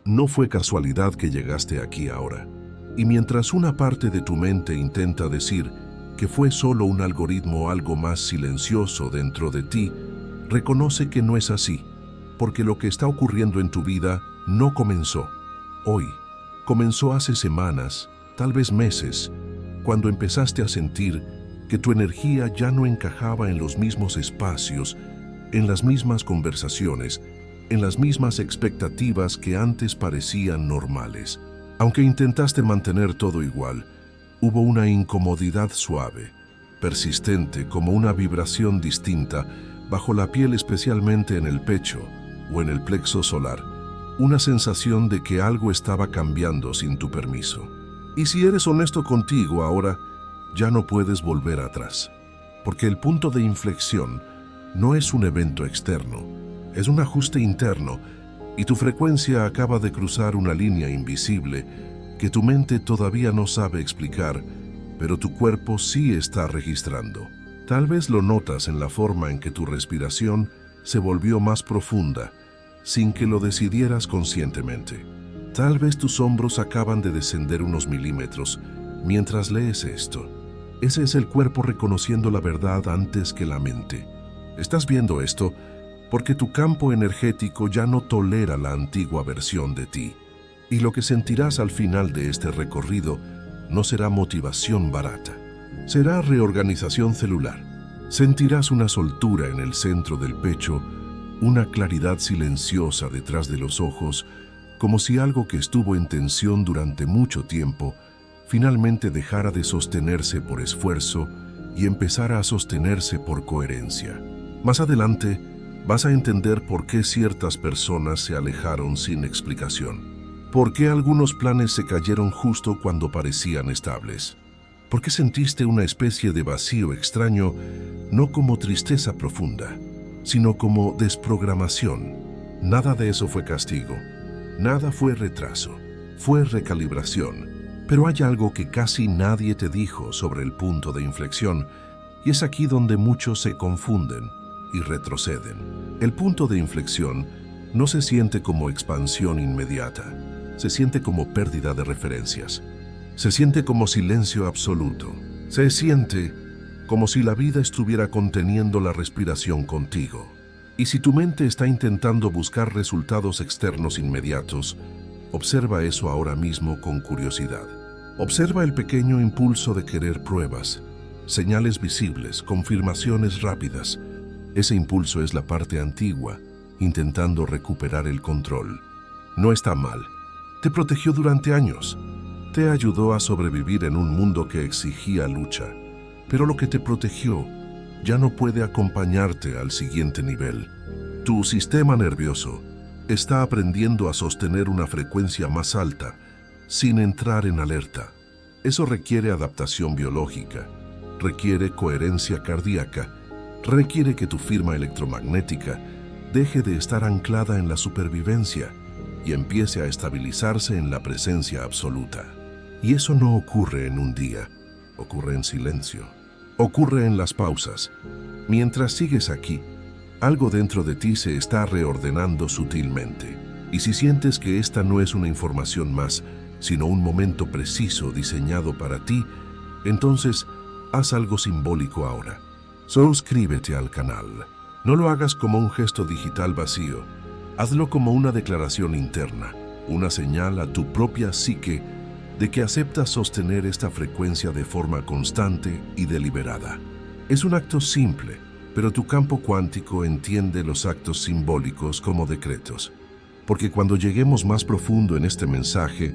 No fue casualidad que llegaste aquí ahora. Y mientras una parte de tu mente intenta decir que fue solo un algoritmo o algo más silencioso dentro de ti, reconoce que no es así, porque lo que está ocurriendo en tu vida no comenzó hoy. Comenzó hace semanas, tal vez meses, cuando empezaste a sentir que tu energía ya no encajaba en los mismos espacios, en las mismas conversaciones, en las mismas expectativas que antes parecían normales. Aunque intentaste mantener todo igual, hubo una incomodidad suave, persistente como una vibración distinta bajo la piel, especialmente en el pecho o en el plexo solar, una sensación de que algo estaba cambiando sin tu permiso. Y si eres honesto contigo ahora, ya no puedes volver atrás, porque el punto de inflexión no es un evento externo, es un ajuste interno, y tu frecuencia acaba de cruzar una línea invisible que tu mente todavía no sabe explicar, pero tu cuerpo sí está registrando. Tal vez lo notas en la forma en que tu respiración se volvió más profunda, sin que lo decidieras conscientemente. Tal vez tus hombros acaban de descender unos milímetros mientras lees esto. Ese es el cuerpo reconociendo la verdad antes que la mente. Estás viendo esto porque tu campo energético ya no tolera la antigua versión de ti. Y lo que sentirás al final de este recorrido no será motivación barata. Será reorganización celular. Sentirás una soltura en el centro del pecho, una claridad silenciosa detrás de los ojos, como si algo que estuvo en tensión durante mucho tiempo finalmente dejara de sostenerse por esfuerzo y empezara a sostenerse por coherencia. Más adelante, vas a entender por qué ciertas personas se alejaron sin explicación. ¿Por qué algunos planes se cayeron justo cuando parecían estables? ¿Por qué sentiste una especie de vacío extraño, no como tristeza profunda, sino como desprogramación? Nada de eso fue castigo, nada fue retraso, fue recalibración. Pero hay algo que casi nadie te dijo sobre el punto de inflexión, y es aquí donde muchos se confunden y retroceden. El punto de inflexión no se siente como expansión inmediata, se siente como pérdida de referencias, se siente como silencio absoluto, se siente como si la vida estuviera conteniendo la respiración contigo. Y si tu mente está intentando buscar resultados externos inmediatos, observa eso ahora mismo con curiosidad. Observa el pequeño impulso de querer pruebas, señales visibles, confirmaciones rápidas. Ese impulso es la parte antigua, intentando recuperar el control. No está mal. Te protegió durante años. Te ayudó a sobrevivir en un mundo que exigía lucha. Pero lo que te protegió ya no puede acompañarte al siguiente nivel. Tu sistema nervioso está aprendiendo a sostener una frecuencia más alta, sin entrar en alerta. Eso requiere adaptación biológica, requiere coherencia cardíaca, requiere que tu firma electromagnética deje de estar anclada en la supervivencia y empiece a estabilizarse en la presencia absoluta. Y eso no ocurre en un día, ocurre en silencio, ocurre en las pausas. Mientras sigues aquí, algo dentro de ti se está reordenando sutilmente. Y si sientes que esta no es una información más, sino un momento preciso diseñado para ti, entonces haz algo simbólico ahora. Suscríbete al canal. No lo hagas como un gesto digital vacío. Hazlo como una declaración interna, una señal a tu propia psique de que aceptas sostener esta frecuencia de forma constante y deliberada. Es un acto simple, pero tu campo cuántico entiende los actos simbólicos como decretos. Porque cuando lleguemos más profundo en este mensaje,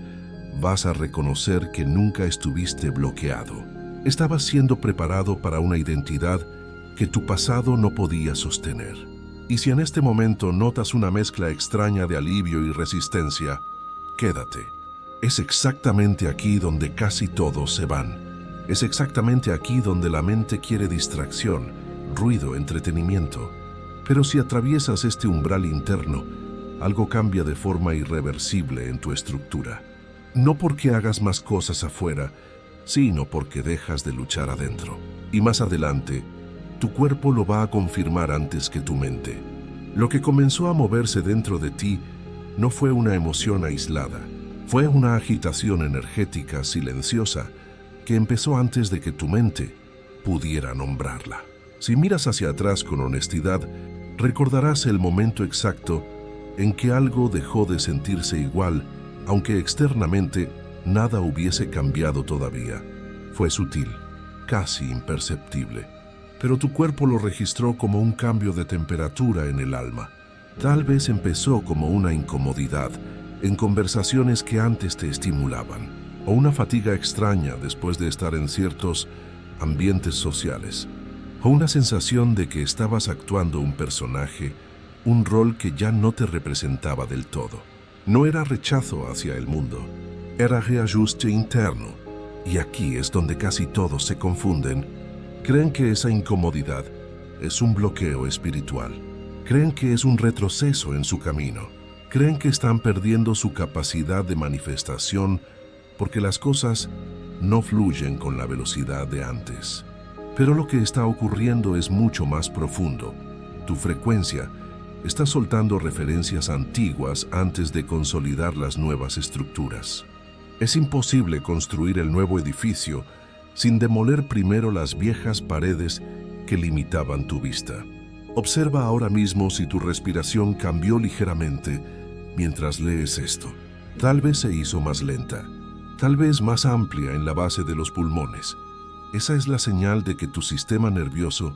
vas a reconocer que nunca estuviste bloqueado. Estabas siendo preparado para una identidad que tu pasado no podía sostener. Y si en este momento notas una mezcla extraña de alivio y resistencia, quédate. Es exactamente aquí donde casi todos se van. Es exactamente aquí donde la mente quiere distracción, ruido, entretenimiento. Pero si atraviesas este umbral interno, algo cambia de forma irreversible en tu estructura. No porque hagas más cosas afuera, sino porque dejas de luchar adentro. Y más adelante, tu cuerpo lo va a confirmar antes que tu mente. Lo que comenzó a moverse dentro de ti no fue una emoción aislada, fue una agitación energética silenciosa que empezó antes de que tu mente pudiera nombrarla. Si miras hacia atrás con honestidad, recordarás el momento exacto en que algo dejó de sentirse igual, aunque externamente nada hubiese cambiado todavía. Fue sutil, casi imperceptible, pero tu cuerpo lo registró como un cambio de temperatura en el alma. Tal vez empezó como una incomodidad en conversaciones que antes te estimulaban, o una fatiga extraña después de estar en ciertos ambientes sociales, o una sensación de que estabas actuando un personaje, un rol que ya no te representaba del todo. No era rechazo hacia el mundo, era reajuste interno, y aquí es donde casi todos se confunden. Creen que esa incomodidad es un bloqueo espiritual. Creen que es un retroceso en su camino. Creen que están perdiendo su capacidad de manifestación porque las cosas no fluyen con la velocidad de antes. Pero lo que está ocurriendo es mucho más profundo. Tu frecuencia está soltando referencias antiguas antes de consolidar las nuevas estructuras. Es imposible construir el nuevo edificio sin demoler primero las viejas paredes que limitaban tu vista. Observa ahora mismo si tu respiración cambió ligeramente mientras lees esto. Tal vez se hizo más lenta, tal vez más amplia en la base de los pulmones. Esa es la señal de que tu sistema nervioso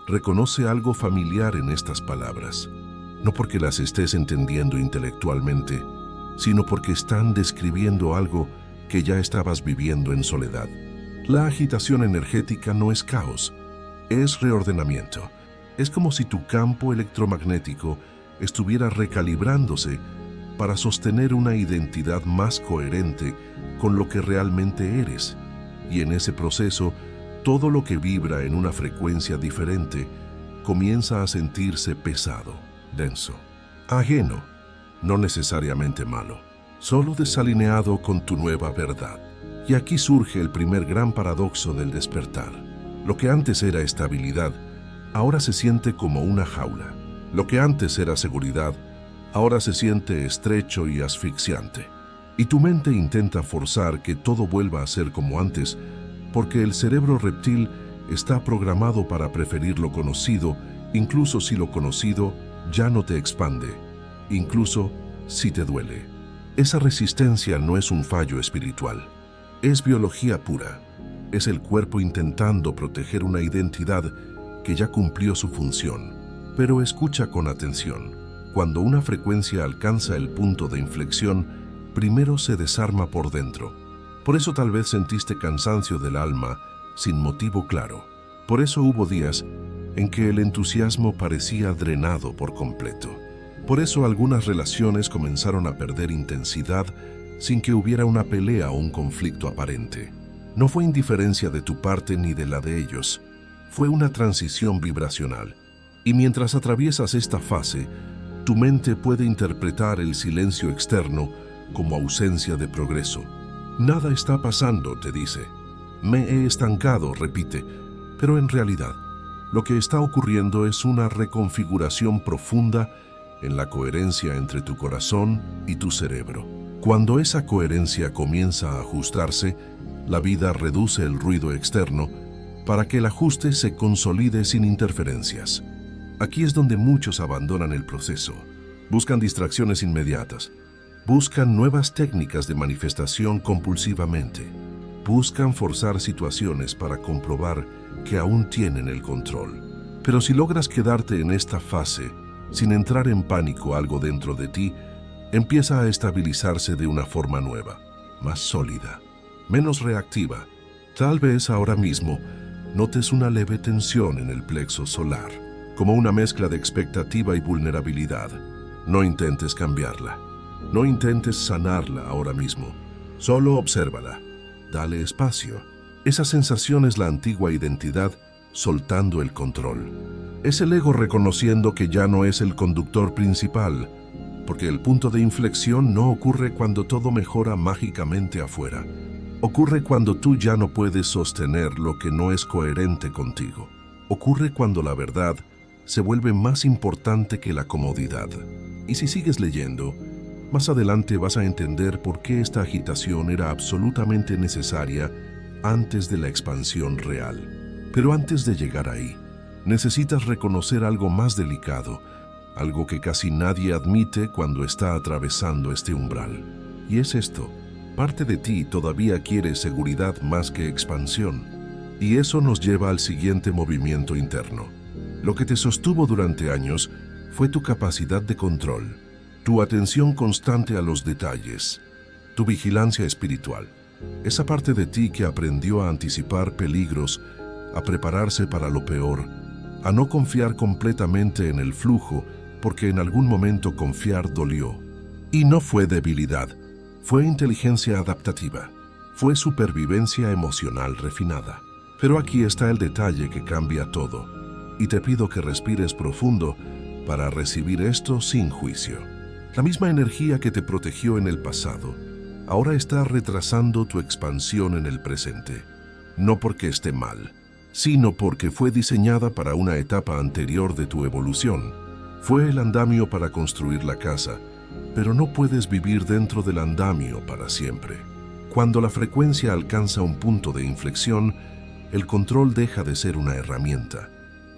reconoce algo familiar en estas palabras, no porque las estés entendiendo intelectualmente, sino porque están describiendo algo que ya estabas viviendo en soledad. La agitación energética no es caos, es reordenamiento. Es como si tu campo electromagnético estuviera recalibrándose para sostener una identidad más coherente con lo que realmente eres. Y en ese proceso, todo lo que vibra en una frecuencia diferente comienza a sentirse pesado, denso, ajeno, no necesariamente malo, solo desalineado con tu nueva verdad. Y aquí surge el primer gran paradoxo del despertar. Lo que antes era estabilidad, ahora se siente como una jaula. Lo que antes era seguridad, ahora se siente estrecho y asfixiante. Y tu mente intenta forzar que todo vuelva a ser como antes, porque el cerebro reptil está programado para preferir lo conocido, incluso si lo conocido ya no te expande, incluso si te duele. Esa resistencia no es un fallo espiritual, es biología pura. Es el cuerpo intentando proteger una identidad que ya cumplió su función. Pero escucha con atención. Cuando una frecuencia alcanza el punto de inflexión, primero se desarma por dentro. Por eso tal vez sentiste cansancio del alma sin motivo claro. Por eso hubo días en que el entusiasmo parecía drenado por completo. Por eso algunas relaciones comenzaron a perder intensidad sin que hubiera una pelea o un conflicto aparente. No fue indiferencia de tu parte ni de la de ellos, fue una transición vibracional. Y mientras atraviesas esta fase, tu mente puede interpretar el silencio externo como ausencia de progreso. Nada está pasando, te dice. Me he estancado, repite, pero en realidad, lo que está ocurriendo es una reconfiguración profunda en la coherencia entre tu corazón y tu cerebro. Cuando esa coherencia comienza a ajustarse, la vida reduce el ruido externo para que el ajuste se consolide sin interferencias. Aquí es donde muchos abandonan el proceso. Buscan distracciones inmediatas. Buscan nuevas técnicas de manifestación compulsivamente. Buscan forzar situaciones para comprobar que aún tienen el control. Pero si logras quedarte en esta fase, sin entrar en pánico algo dentro de ti, empieza a estabilizarse de una forma nueva, más sólida, menos reactiva. Tal vez ahora mismo notes una leve tensión en el plexo solar, como una mezcla de expectativa y vulnerabilidad. No intentes cambiarla. No intentes sanarla ahora mismo. Solo obsérvala. Dale espacio. Esa sensación es la antigua identidad soltando el control. Es el ego reconociendo que ya no es el conductor principal, porque el punto de inflexión no ocurre cuando todo mejora mágicamente afuera. Ocurre cuando tú ya no puedes sostener lo que no es coherente contigo. Ocurre cuando la verdad se vuelve más importante que la comodidad. Y si sigues leyendo, Más adelante vas a entender por qué esta agitación era absolutamente necesaria antes de la expansión real. Pero antes de llegar ahí, necesitas reconocer algo más delicado, algo que casi nadie admite cuando está atravesando este umbral. Y es esto: parte de ti todavía quiere seguridad más que expansión. Y eso nos lleva al siguiente movimiento interno. Lo que te sostuvo durante años fue tu capacidad de control, tu atención constante a los detalles, tu vigilancia espiritual. Esa parte de ti que aprendió a anticipar peligros, a prepararse para lo peor, a no confiar completamente en el flujo, porque en algún momento confiar dolió. Y no fue debilidad, fue inteligencia adaptativa, fue supervivencia emocional refinada. Pero aquí está el detalle que cambia todo, y te pido que respires profundo para recibir esto sin juicio. La misma energía que te protegió en el pasado, ahora está retrasando tu expansión en el presente. No porque esté mal, sino porque fue diseñada para una etapa anterior de tu evolución. Fue el andamio para construir la casa, pero no puedes vivir dentro del andamio para siempre. Cuando la frecuencia alcanza un punto de inflexión, el control deja de ser una herramienta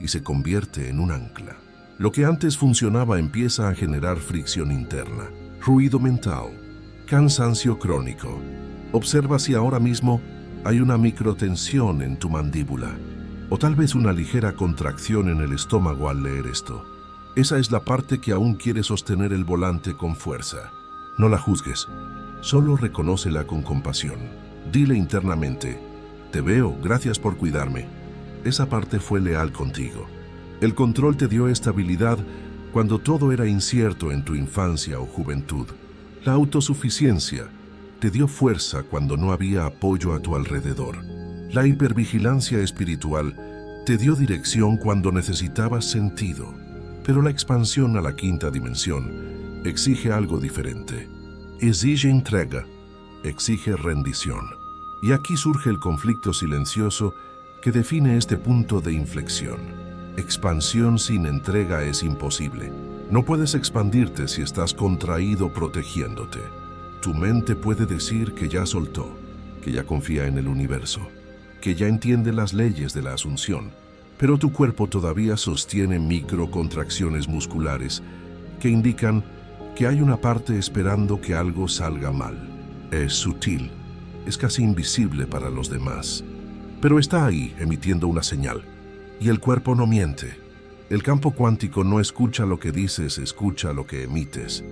y se convierte en un ancla. Lo que antes funcionaba empieza a generar fricción interna, ruido mental, cansancio crónico. Observa si ahora mismo hay una microtensión en tu mandíbula o tal vez una ligera contracción en el estómago al leer esto. Esa es la parte que aún quiere sostener el volante con fuerza. No la juzgues, solo reconócela con compasión. Dile internamente: te veo, gracias por cuidarme. Esa parte fue leal contigo. El control te dio estabilidad cuando todo era incierto en tu infancia o juventud. La autosuficiencia te dio fuerza cuando no había apoyo a tu alrededor. La hipervigilancia espiritual te dio dirección cuando necesitabas sentido. Pero la expansión a la quinta dimensión exige algo diferente. Exige entrega, exige rendición. Y aquí surge el conflicto silencioso que define este punto de inflexión. Expansión sin entrega es imposible. No puedes expandirte si estás contraído protegiéndote. Tu mente puede decir que ya soltó, que ya confía en el universo, que ya entiende las leyes de la asunción, pero tu cuerpo todavía sostiene microcontracciones musculares que indican que hay una parte esperando que algo salga mal. Es sutil. Es casi invisible para los demás, pero está ahí emitiendo una señal. Y el cuerpo no miente. El campo cuántico no escucha lo que dices, escucha lo que emites.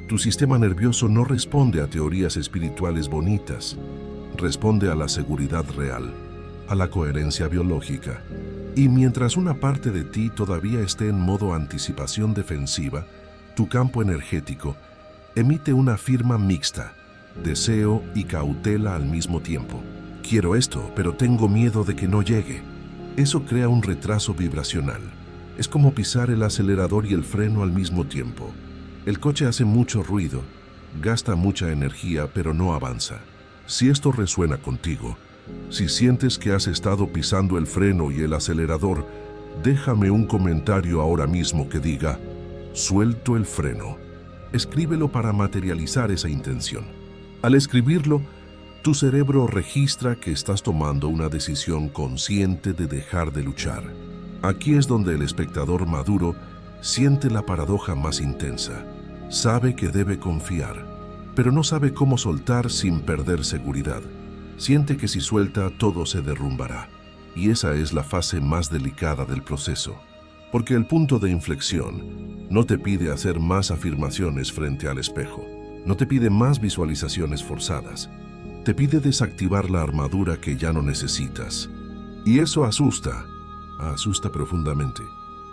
Tu sistema nervioso no responde a teorías espirituales bonitas, responde a la seguridad real, a la coherencia biológica. Y mientras una parte de ti todavía esté en modo anticipación defensiva, tu campo energético emite una firma mixta: deseo y cautela al mismo tiempo. Quiero esto, pero tengo miedo de que no llegue. Eso crea un retraso vibracional. Es como pisar el acelerador y el freno al mismo tiempo. El coche hace mucho ruido, gasta mucha energía, pero no avanza. Si esto resuena contigo, si sientes que has estado pisando el freno y el acelerador, déjame un comentario ahora mismo que diga: suelto el freno. Escríbelo para materializar esa intención. Al escribirlo, tu cerebro registra que estás tomando una decisión consciente de dejar de luchar. Aquí es donde el espectador maduro siente la paradoja más intensa. Sabe que debe confiar, pero no sabe cómo soltar sin perder seguridad. Siente que si suelta, todo se derrumbará. Y esa es la fase más delicada del proceso. Porque el punto de inflexión no te pide hacer más afirmaciones frente al espejo. No te pide más visualizaciones forzadas. Te pide desactivar la armadura que ya no necesitas. Y eso asusta profundamente,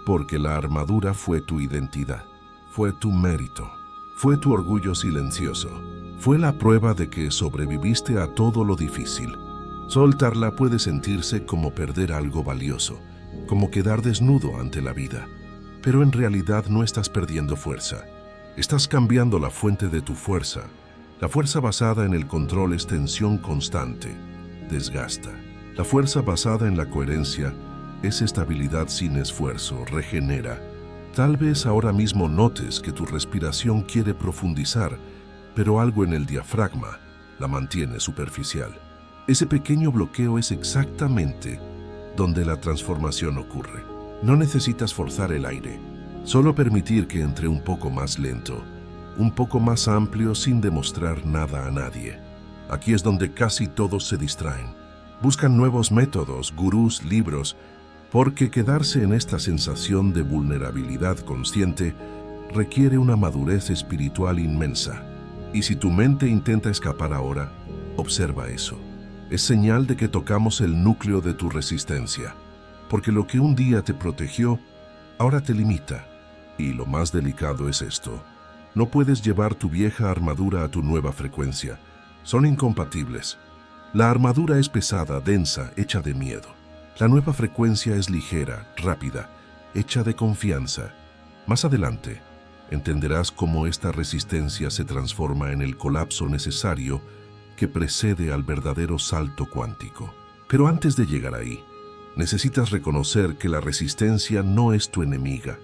porque la armadura fue tu identidad, fue tu mérito, fue tu orgullo silencioso, fue la prueba de que sobreviviste a todo lo difícil. Soltarla puede sentirse como perder algo valioso, como quedar desnudo ante la vida, pero en realidad no estás perdiendo fuerza. Estás cambiando la fuente de tu fuerza. La fuerza basada en el control es tensión constante, desgasta. La fuerza basada en la coherencia es estabilidad sin esfuerzo, regenera. Tal vez ahora mismo notes que tu respiración quiere profundizar, pero algo en el diafragma la mantiene superficial. Ese pequeño bloqueo es exactamente donde la transformación ocurre. No necesitas forzar el aire, solo permitir que entre un poco más lento, un poco más amplio sin demostrar nada a nadie. Aquí es donde casi todos se distraen. Buscan nuevos métodos, gurús, libros, porque quedarse en esta sensación de vulnerabilidad consciente requiere una madurez espiritual inmensa. Y si tu mente intenta escapar ahora, observa eso. Es señal de que tocamos el núcleo de tu resistencia, porque lo que un día te protegió, ahora te limita. Y lo más delicado es esto: no puedes llevar tu vieja armadura a tu nueva frecuencia. Son incompatibles. La armadura es pesada, densa, hecha de miedo. La nueva frecuencia es ligera, rápida, hecha de confianza. Más adelante, entenderás cómo esta resistencia se transforma en el colapso necesario que precede al verdadero salto cuántico. Pero antes de llegar ahí, necesitas reconocer que la resistencia no es tu enemiga,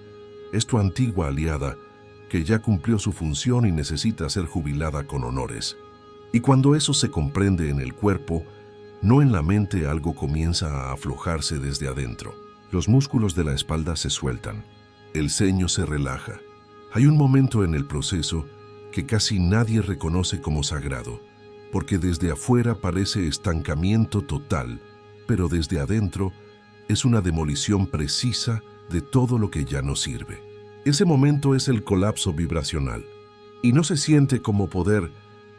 es tu antigua aliada que ya cumplió su función y necesita ser jubilada con honores. Y cuando eso se comprende en el cuerpo, no en la mente, algo comienza a aflojarse desde adentro. Los músculos de la espalda se sueltan, el ceño se relaja. Hay un momento en el proceso que casi nadie reconoce como sagrado, porque desde afuera parece estancamiento total, pero desde adentro es una demolición precisa de todo lo que ya no sirve. Ese momento es el colapso vibracional, y no se siente como poder,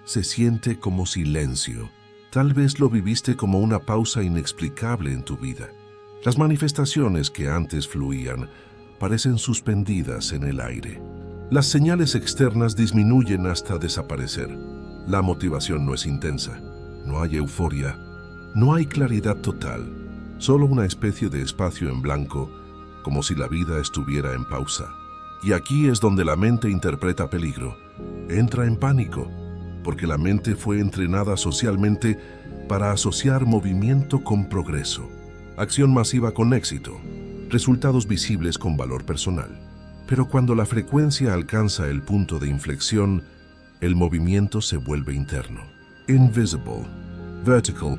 se siente como silencio. Tal vez lo viviste como una pausa inexplicable en tu vida. Las manifestaciones que antes fluían parecen suspendidas en el aire. Las señales externas disminuyen hasta desaparecer. La motivación no es intensa, no hay euforia, no hay claridad total, solo una especie de espacio en blanco, como si la vida estuviera en pausa. Y aquí es donde la mente interpreta peligro, entra en pánico, porque la mente fue entrenada socialmente para asociar movimiento con progreso, acción masiva con éxito, resultados visibles con valor personal. Pero cuando la frecuencia alcanza el punto de inflexión, el movimiento se vuelve interno, invisible, vertical,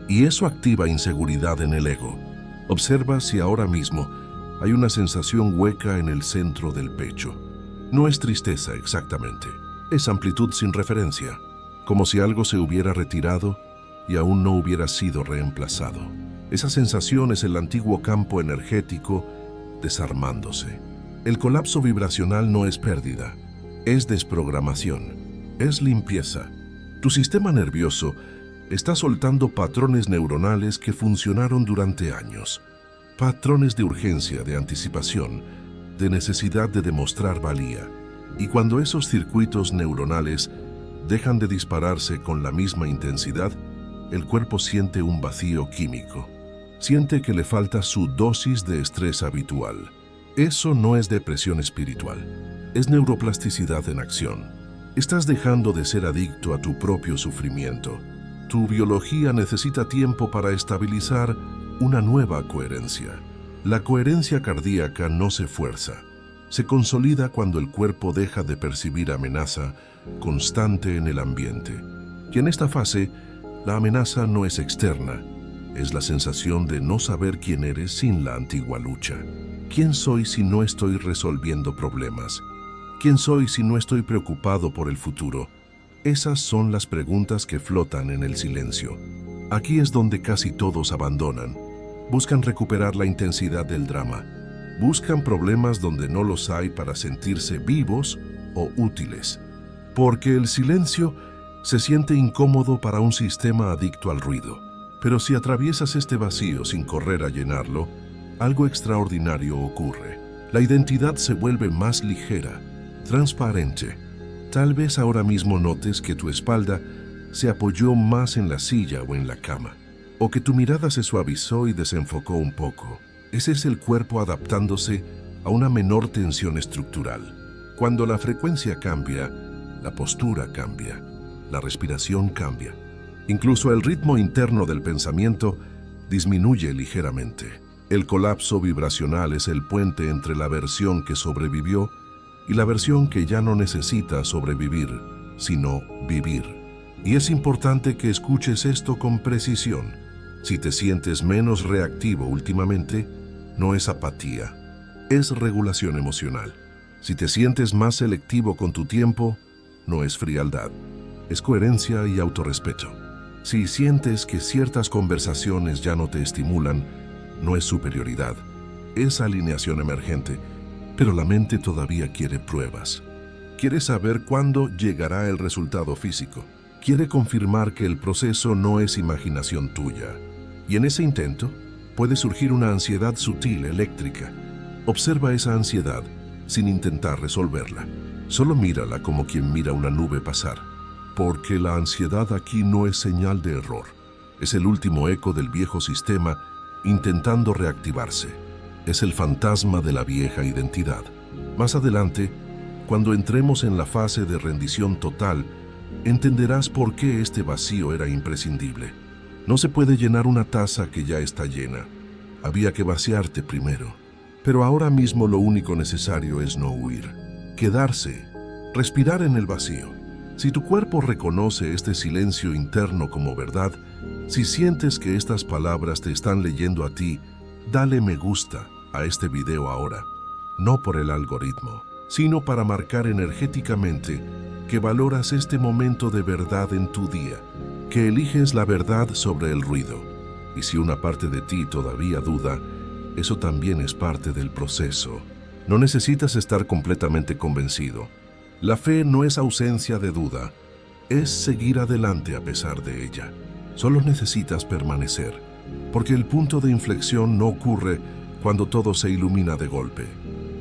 y eso activa inseguridad en el ego. Observa si ahora mismo hay una sensación hueca en el centro del pecho. No es tristeza exactamente, es amplitud sin referencia, como si algo se hubiera retirado y aún no hubiera sido reemplazado. Esa sensación es el antiguo campo energético desarmándose. El colapso vibracional no es pérdida, es desprogramación, es limpieza. Tu sistema nervioso está soltando patrones neuronales que funcionaron durante años. Patrones de urgencia, de anticipación, de necesidad de demostrar valía. Y cuando esos circuitos neuronales dejan de dispararse con la misma intensidad, el cuerpo siente un vacío químico. Siente que le falta su dosis de estrés habitual. Eso no es depresión espiritual, es neuroplasticidad en acción. Estás dejando de ser adicto a tu propio sufrimiento. Tu biología necesita tiempo para estabilizar una nueva coherencia. La coherencia cardíaca no se fuerza. Se consolida cuando el cuerpo deja de percibir amenaza constante en el ambiente. Y en esta fase, la amenaza no es externa, es la sensación de no saber quién eres sin la antigua lucha. ¿Quién soy si no estoy resolviendo problemas? ¿Quién soy si no estoy preocupado por el futuro? Esas son las preguntas que flotan en el silencio. Aquí es donde casi todos abandonan. Buscan recuperar la intensidad del drama. Buscan problemas donde no los hay para sentirse vivos o útiles. Porque el silencio se siente incómodo para un sistema adicto al ruido. Pero si atraviesas este vacío sin correr a llenarlo, algo extraordinario ocurre. La identidad se vuelve más ligera, transparente. Tal vez ahora mismo notes que tu espalda se apoyó más en la silla o en la cama, o que tu mirada se suavizó y desenfocó un poco. Ese es el cuerpo adaptándose a una menor tensión estructural. Cuando la frecuencia cambia, la postura cambia, la respiración cambia. Incluso el ritmo interno del pensamiento disminuye ligeramente. El colapso vibracional es el puente entre la versión que sobrevivió y la versión que ya no necesita sobrevivir. sino vivir. Y es importante que escuches esto con precisión. Si te sientes menos reactivo últimamente, no es apatía, es regulación emocional. Si te sientes más selectivo con tu tiempo, no es frialdad, es coherencia y autorrespeto. Si sientes que ciertas conversaciones ya no te estimulan, no es superioridad, es alineación emergente, pero la mente todavía quiere pruebas. Quiere saber cuándo llegará el resultado físico. Quiere confirmar que el proceso no es imaginación tuya. Y en ese intento puede surgir una ansiedad sutil, eléctrica. Observa esa ansiedad sin intentar resolverla. Solo mírala como quien mira una nube pasar. Porque la ansiedad aquí no es señal de error. Es el último eco del viejo sistema intentando reactivarse. Es el fantasma de la vieja identidad. Más adelante, cuando entremos en la fase de rendición total, entenderás por qué este vacío era imprescindible. No se puede llenar una taza que ya está llena. Había que vaciarte primero. Pero ahora mismo lo único necesario es no huir. Quedarse, respirar en el vacío. Si tu cuerpo reconoce este silencio interno como verdad, si sientes que estas palabras te están leyendo a ti, dale me gusta a este video ahora. No por el algoritmo, sino para marcar energéticamente que valoras este momento de verdad en tu día, que eliges la verdad sobre el ruido. Y si una parte de ti todavía duda, eso también es parte del proceso. No necesitas estar completamente convencido. La fe no es ausencia de duda, es seguir adelante a pesar de ella. Solo necesitas permanecer, porque el punto de inflexión no ocurre cuando todo se ilumina de golpe.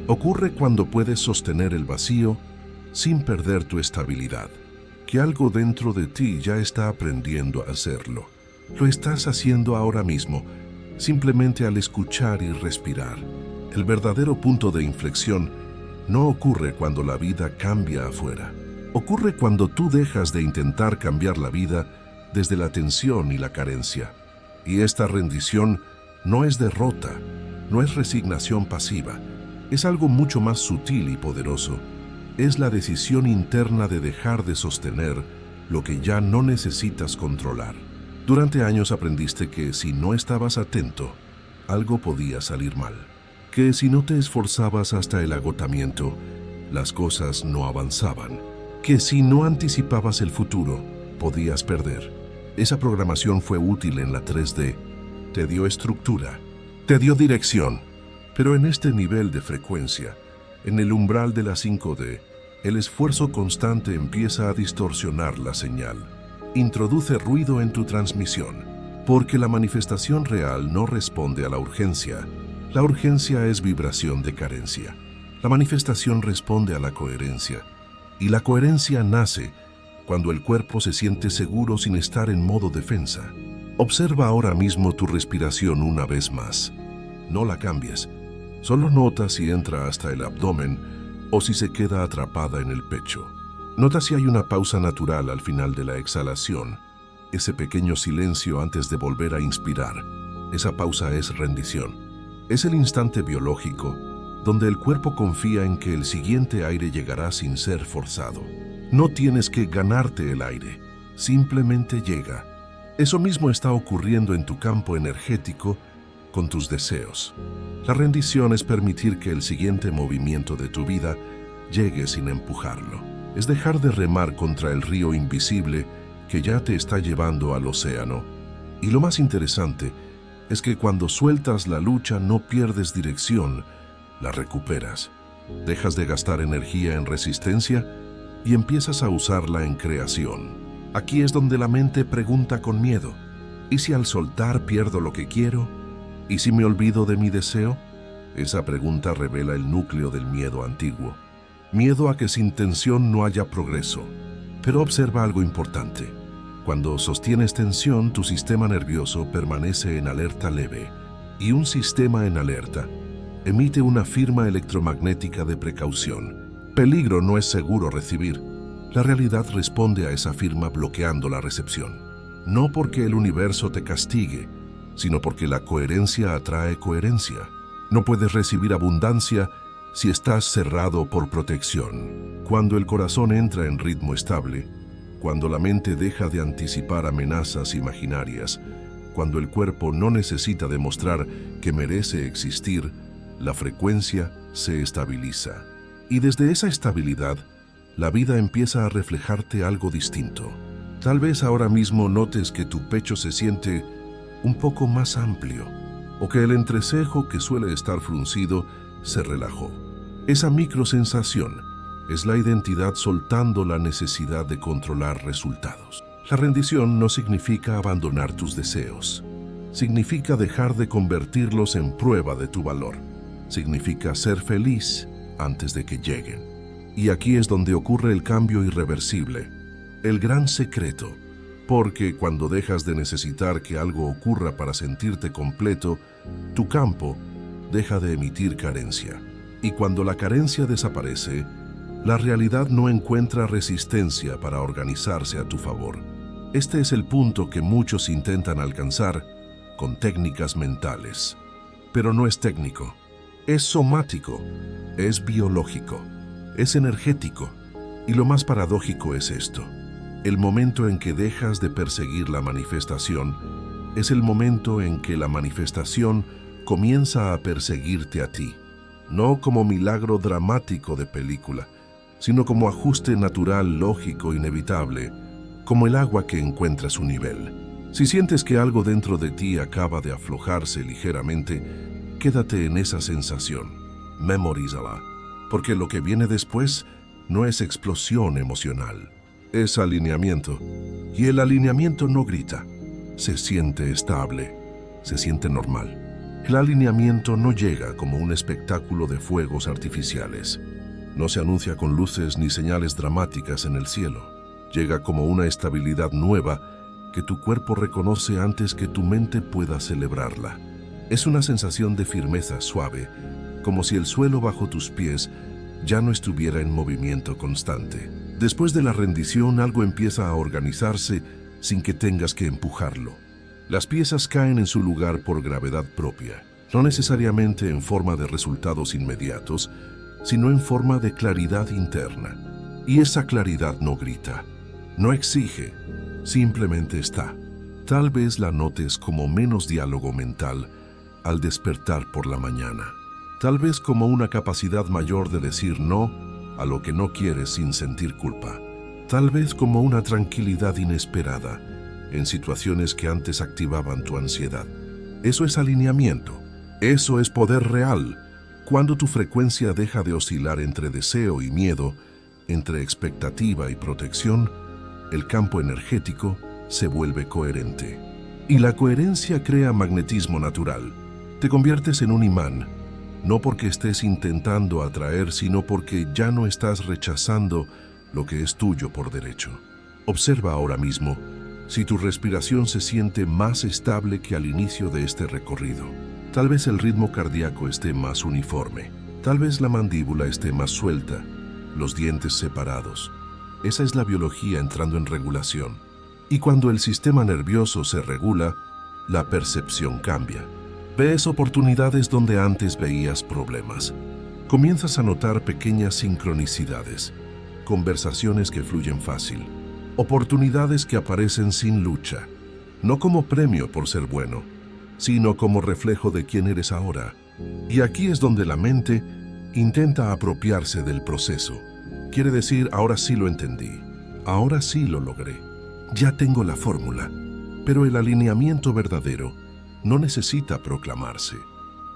Ocurre cuando puedes sostener el vacío sin perder tu estabilidad, que algo dentro de ti ya está aprendiendo a hacerlo. Lo estás haciendo ahora mismo, simplemente al escuchar y respirar. El verdadero punto de inflexión no ocurre cuando la vida cambia afuera. Ocurre cuando tú dejas de intentar cambiar la vida desde la tensión y la carencia. Y esta rendición no es derrota, no es resignación pasiva, es algo mucho más sutil y poderoso. Es la decisión interna de dejar de sostener lo que ya no necesitas controlar. Durante años aprendiste que si no estabas atento, algo podía salir mal. Que si no te esforzabas hasta el agotamiento, las cosas no avanzaban. Que si no anticipabas el futuro, podías perder. Esa programación fue útil en la 3D. Te dio estructura, te dio dirección. Pero en este nivel de frecuencia, en el umbral de la 5D, el esfuerzo constante empieza a distorsionar la señal. Introduce ruido en tu transmisión, porque la manifestación real no responde a la urgencia. La urgencia es vibración de carencia. La manifestación responde a la coherencia. Y la coherencia nace cuando el cuerpo se siente seguro sin estar en modo defensa. Observa ahora mismo tu respiración una vez más. No la cambies. Solo nota si entra hasta el abdomen o si se queda atrapada en el pecho. Nota si hay una pausa natural al final de la exhalación, ese pequeño silencio antes de volver a inspirar. Esa pausa es rendición. Es el instante biológico donde el cuerpo confía en que el siguiente aire llegará sin ser forzado. No tienes que ganarte el aire, simplemente llega. Eso mismo está ocurriendo en tu campo energético con tus deseos. La rendición es permitir que el siguiente movimiento de tu vida llegue sin empujarlo. Es dejar de remar contra el río invisible que ya te está llevando al océano. Y lo más interesante es que cuando sueltas la lucha no pierdes dirección, la recuperas. Dejas de gastar energía en resistencia y empiezas a usarla en creación. Aquí es donde la mente pregunta con miedo: ¿y si al soltar pierdo lo que quiero? ¿Y si me olvido de mi deseo? Esa pregunta revela el núcleo del miedo antiguo. Miedo a que sin tensión no haya progreso. Pero observa algo importante. Cuando sostienes tensión, tu sistema nervioso permanece en alerta leve. Y un sistema en alerta emite una firma electromagnética de precaución. Peligro no es seguro recibir. La realidad responde a esa firma bloqueando la recepción. No porque el universo te castigue, sino porque la coherencia atrae coherencia. No puedes recibir abundancia si estás cerrado por protección. Cuando el corazón entra en ritmo estable, cuando la mente deja de anticipar amenazas imaginarias, cuando el cuerpo no necesita demostrar que merece existir, la frecuencia se estabiliza. Y desde esa estabilidad, la vida empieza a reflejarte algo distinto. Tal vez ahora mismo notes que tu pecho se siente un poco más amplio, o que el entrecejo que suele estar fruncido se relajó. Esa microsensación es la identidad soltando la necesidad de controlar resultados. La rendición no significa abandonar tus deseos. Significa dejar de convertirlos en prueba de tu valor. Significa ser feliz antes de que lleguen. Y aquí es donde ocurre el cambio irreversible, el gran secreto. Porque cuando dejas de necesitar que algo ocurra para sentirte completo, tu campo deja de emitir carencia. Y cuando la carencia desaparece, la realidad no encuentra resistencia para organizarse a tu favor. Este es el punto que muchos intentan alcanzar con técnicas mentales. Pero no es técnico, es somático, es biológico, es energético. Y lo más paradójico es esto. El momento en que dejas de perseguir la manifestación es el momento en que la manifestación comienza a perseguirte a ti. No como milagro dramático de película, sino como ajuste natural, lógico, inevitable, como el agua que encuentra su nivel. Si sientes que algo dentro de ti acaba de aflojarse ligeramente, quédate en esa sensación, memorízala, porque lo que viene después no es explosión emocional, es alineamiento. Y el alineamiento no grita, se siente estable, se siente normal. El alineamiento no llega como un espectáculo de fuegos artificiales. No se anuncia con luces ni señales dramáticas en el cielo. Llega como una estabilidad nueva que tu cuerpo reconoce antes que tu mente pueda celebrarla. Es una sensación de firmeza suave, como si el suelo bajo tus pies ya no estuviera en movimiento constante. Después de la rendición, algo empieza a organizarse sin que tengas que empujarlo. Las piezas caen en su lugar por gravedad propia, no necesariamente en forma de resultados inmediatos, sino en forma de claridad interna. Y esa claridad no grita, no exige, simplemente está. Tal vez la notes como menos diálogo mental al despertar por la mañana. Tal vez como una capacidad mayor de decir no a lo que no quieres sin sentir culpa. Tal vez como una tranquilidad inesperada en situaciones que antes activaban tu ansiedad. Eso es alineamiento. Eso es poder real. Cuando tu frecuencia deja de oscilar entre deseo y miedo, entre expectativa y protección, el campo energético se vuelve coherente. Y la coherencia crea magnetismo natural. Te conviertes en un imán, no porque estés intentando atraer, sino porque ya no estás rechazando lo que es tuyo por derecho. Observa ahora mismo si tu respiración se siente más estable que al inicio de este recorrido. Tal vez el ritmo cardíaco esté más uniforme. Tal vez la mandíbula esté más suelta, los dientes separados. Esa es la biología entrando en regulación. Y cuando el sistema nervioso se regula, la percepción cambia. Ves oportunidades donde antes veías problemas. Comienzas a notar pequeñas sincronicidades, conversaciones que fluyen fácil, oportunidades que aparecen sin lucha, no como premio por ser bueno, sino como reflejo de quién eres ahora. Y aquí es donde la mente intenta apropiarse del proceso. Quiere decir, ahora sí lo entendí, ahora sí lo logré, ya tengo la fórmula. Pero el alineamiento verdadero no necesita proclamarse.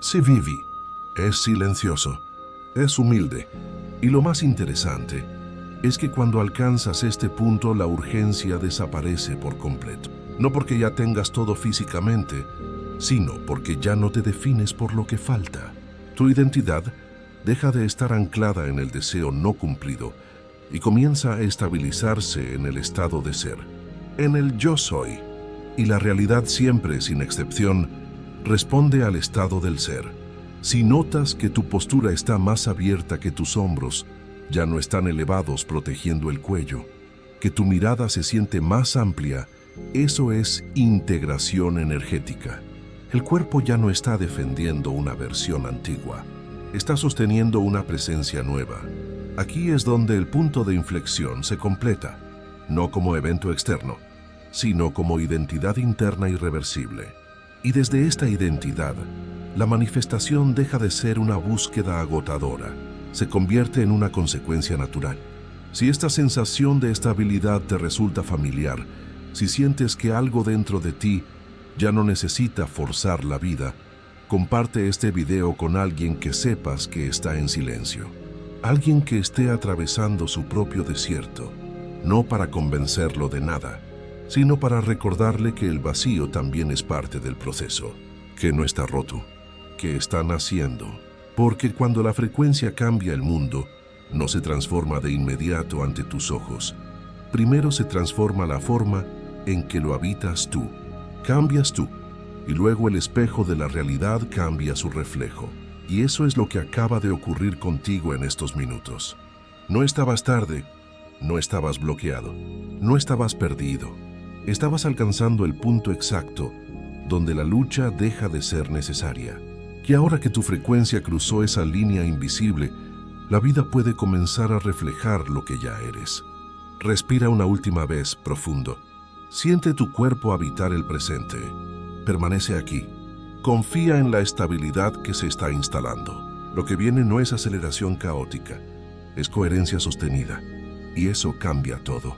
Se vive, es silencioso, es humilde. Y lo más interesante es que cuando alcanzas este punto, la urgencia desaparece por completo. No porque ya tengas todo físicamente, sino porque ya no te defines por lo que falta. Tu identidad deja de estar anclada en el deseo no cumplido y comienza a estabilizarse en el estado de ser, en el yo soy. Y la realidad siempre, sin excepción, responde al estado del ser. Si notas que tu postura está más abierta, que tus hombros ya no están elevados protegiendo el cuello, que tu mirada se siente más amplia, eso es integración energética. El cuerpo ya no está defendiendo una versión antigua. Está sosteniendo una presencia nueva. Aquí es donde el punto de inflexión se completa, no como evento externo, sino como identidad interna irreversible. Y desde esta identidad, la manifestación deja de ser una búsqueda agotadora, se convierte en una consecuencia natural. Si esta sensación de estabilidad te resulta familiar, si sientes que algo dentro de ti ya no necesita forzar la vida, comparte este video con alguien que sepas que está en silencio. Alguien que esté atravesando su propio desierto, no para convencerlo de nada, sino para recordarle que el vacío también es parte del proceso, que no está roto, que está naciendo. Porque cuando la frecuencia cambia, el mundo no se transforma de inmediato ante tus ojos. Primero se transforma la forma en que lo habitas tú. Cambias tú, y luego el espejo de la realidad cambia su reflejo. Y eso es lo que acaba de ocurrir contigo en estos minutos. No estabas tarde, no estabas bloqueado, no estabas perdido. Estabas alcanzando el punto exacto donde la lucha deja de ser necesaria. Que ahora que tu frecuencia cruzó esa línea invisible, la vida puede comenzar a reflejar lo que ya eres. Respira una última vez profundo. Siente tu cuerpo habitar el presente. Permanece aquí. Confía en la estabilidad que se está instalando. Lo que viene no es aceleración caótica, es coherencia sostenida. Y eso cambia todo.